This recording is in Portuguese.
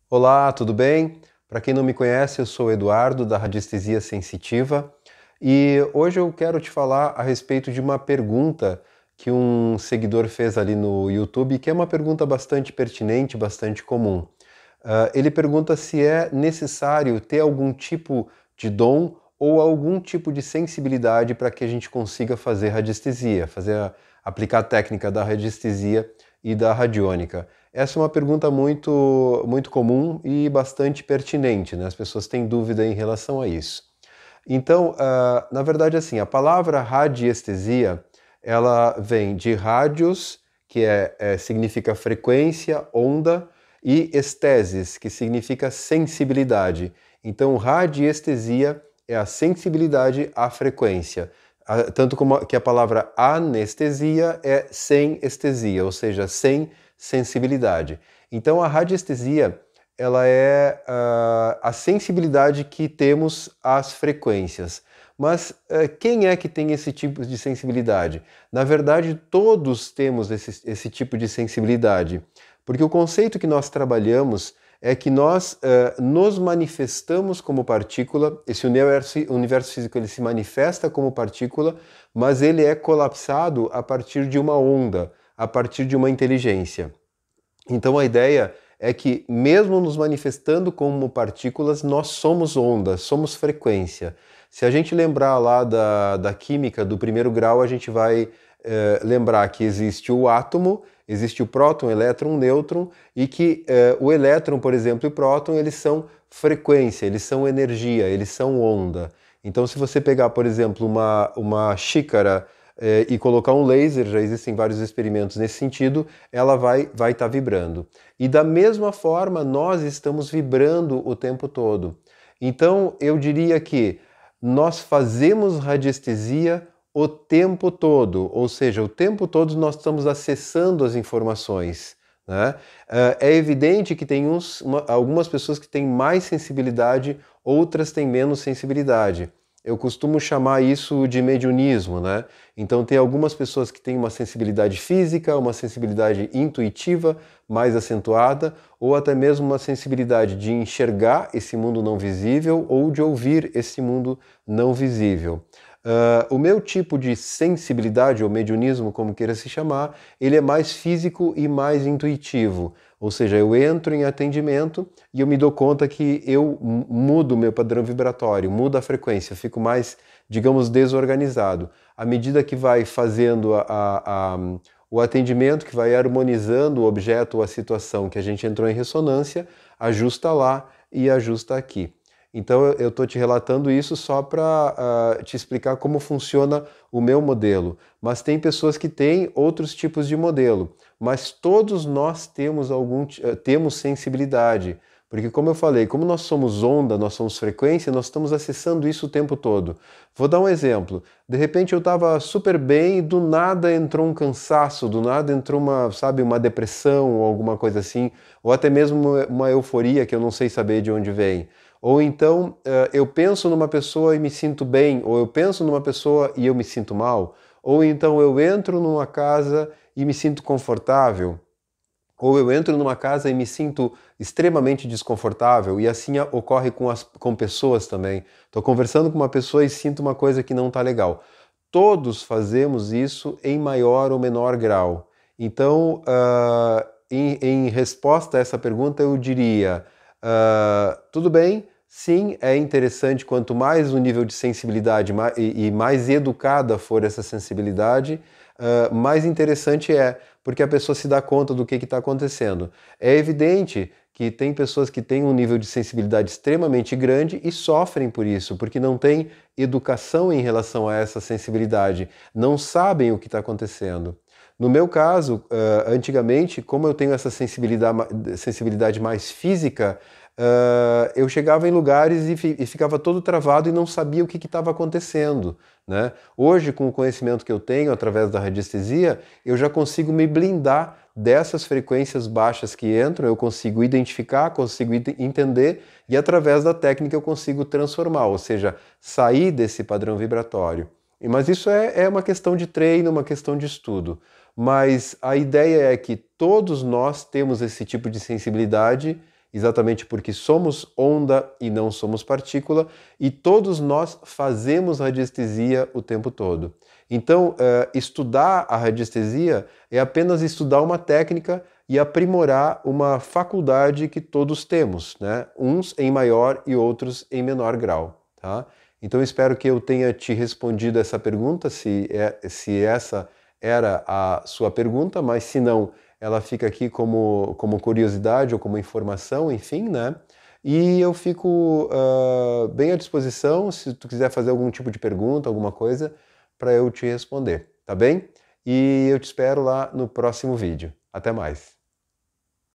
Olá, tudo bem? Para quem não me conhece, eu sou o Eduardo da Radiestesia Sensitiva e hoje eu quero te falar a respeito de uma pergunta que um seguidor fez ali no YouTube, que é uma pergunta bastante pertinente, bastante comum. Ele pergunta se é necessário ter algum tipo de dom ou algum tipo de sensibilidade para que a gente consiga fazer radiestesia, aplicar a técnica da radiestesia e da radiônica. Essa é uma pergunta muito comum e bastante pertinente, né? As pessoas têm dúvida em relação a isso. Então, na verdade, assim, a palavra radiestesia, ela vem de rádios, que significa frequência, onda, e estesis, que significa sensibilidade. Então, radiestesia é a sensibilidade à frequência. Tanto como que a palavra anestesia é sem estesia, ou seja, sem sensibilidade. Então, a radiestesia ela é a sensibilidade que temos às frequências. Mas quem é que tem esse tipo de sensibilidade? Na verdade, todos temos esse tipo de sensibilidade, porque o conceito que nós trabalhamos é que nós nos manifestamos como partícula. Esse universo físico ele se manifesta como partícula, mas ele é colapsado a partir de uma onda, a partir de uma inteligência. Então a ideia é que, mesmo nos manifestando como partículas, nós somos ondas, somos frequência. Se a gente lembrar lá da química do primeiro grau, a gente vai lembrar que existe o átomo, existe o próton, elétron, nêutron, e que o elétron, por exemplo, e o próton, eles são frequência, eles são energia, eles são onda. Então, se você pegar, por exemplo, uma xícara e colocar um laser, já existem vários experimentos nesse sentido, ela vai estar vibrando. E da mesma forma, nós estamos vibrando o tempo todo. Então, eu diria que nós fazemos radiestesia o tempo todo, ou seja, o tempo todo nós estamos acessando as informações, né? É evidente que tem algumas pessoas que têm mais sensibilidade, outras têm menos sensibilidade. Eu costumo chamar isso de mediunismo, né? Então tem algumas pessoas que têm uma sensibilidade física, uma sensibilidade intuitiva mais acentuada, ou até mesmo uma sensibilidade de enxergar esse mundo não visível ou de ouvir esse mundo não visível. O meu tipo de sensibilidade, ou mediunismo, como queira se chamar, ele é mais físico e mais intuitivo. Ou seja, eu entro em atendimento e eu me dou conta que eu mudo o meu padrão vibratório, mudo a frequência, fico mais, digamos, desorganizado. À medida que vai fazendo o atendimento, que vai harmonizando o objeto ou a situação que a gente entrou em ressonância, ajusta lá e ajusta aqui. Então eu estou te relatando isso só para te explicar como funciona o meu modelo. Mas tem pessoas que têm outros tipos de modelo. Mas todos nós temos sensibilidade. Porque, como eu falei, como nós somos onda, nós somos frequência, nós estamos acessando isso o tempo todo. Vou dar um exemplo. De repente eu estava super bem e do nada entrou um cansaço, do nada entrou uma depressão ou alguma coisa assim, ou até mesmo uma euforia que eu não sei saber de onde vem. Ou então eu penso numa pessoa e me sinto bem, ou eu penso numa pessoa e eu me sinto mal, ou então eu entro numa casa e me sinto confortável, ou eu entro numa casa e me sinto extremamente desconfortável, e assim ocorre com pessoas também. Estou conversando com uma pessoa e sinto uma coisa que não está legal. Todos fazemos isso em maior ou menor grau. Então, em resposta a essa pergunta, eu diria: tudo bem, sim, é interessante, quanto mais o nível de sensibilidade e mais educada for essa sensibilidade, mais interessante é, porque a pessoa se dá conta do que está acontecendo. É evidente que tem pessoas que têm um nível de sensibilidade extremamente grande e sofrem por isso, porque não têm educação em relação a essa sensibilidade, não sabem o que está acontecendo. No meu caso, antigamente, como eu tenho essa sensibilidade mais física, eu chegava em lugares e ficava todo travado e não sabia o que estava acontecendo, né? Hoje, com o conhecimento que eu tenho através da radiestesia, eu já consigo me blindar dessas frequências baixas que entram, eu consigo identificar, consigo entender, e através da técnica eu consigo transformar, ou seja, sair desse padrão vibratório. Mas isso é uma questão de treino, uma questão de estudo. Mas a ideia é que todos nós temos esse tipo de sensibilidade exatamente porque somos onda e não somos partícula, e todos nós fazemos radiestesia o tempo todo. Então, estudar a radiestesia é apenas estudar uma técnica e aprimorar uma faculdade que todos temos, né? Uns em maior e outros em menor grau, tá? Então, espero que eu tenha te respondido essa pergunta, se essa era a sua pergunta, mas se não, ela fica aqui como curiosidade ou como informação, enfim, né? E eu fico bem à disposição, se tu quiser fazer algum tipo de pergunta, alguma coisa, para eu te responder, tá bem? E eu te espero lá no próximo vídeo. Até mais!